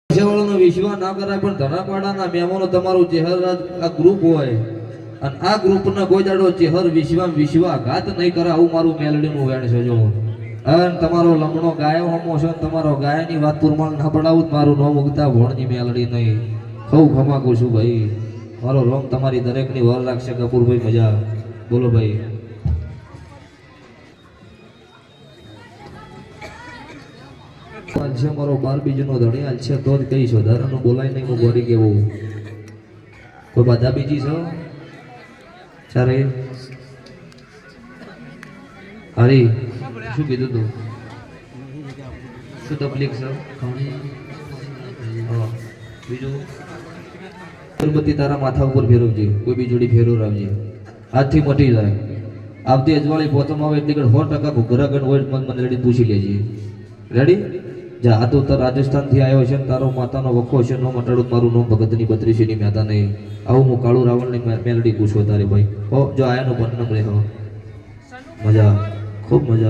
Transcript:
સેવાળાનો વિશ્વાસ ના કરાય પણ ધનાપાડાના મહેમાનો તમારું ચહેર આ ગ્રુપ હોય અને આ ગ્રુપના કોઈ દાડો ચહેર વિશ્વાઘાત નહીં કરે આવું મારું મેલડીનું વેણ છે જો અને તમારો લમણો ગાયો હમો છે તમારો ગાયની વાત પૂરમાણ ના પડાવું મારું ન મુકતા ભોણની મેલડી નહીં સૌ ખમાકું છું ભાઈ મારો રોમ તમારી દરેકની વર લાગશે કપૂરભાઈ મજા બોલો ભાઈ છે મારો 12 બીજનો ધણિયાલ છે તો જ કહીશ વધારાનું બોલાય નહીં હું ગોરી કેવું કોઈ બાધા બીજી છો ચારે હરી શું કીધું તું શું તકલીફ છે હા બીજું અગરબત્તી તારા માથા ઉપર ફેરવજે કોઈ બી જોડી ફેરવરાવજે આજથી મટી જાય આવતી અજવાળી પોતમ આવે એટલે 100% ઘુઘરાગણ હોય મન રેડી પૂછી લેજે રેડી જા આ તો રાજસ્થાન થી આવ્યો છે તારો માતાનો વખો છે નો મટાડું મારું નો ભગતની 32 ની મેતા નહીં આવું હું કાળુ રાવણ ની મેલડી પૂછો તારે ભાઈ ઓ જો આયાનો બંને મળે મજા ખૂબ મજા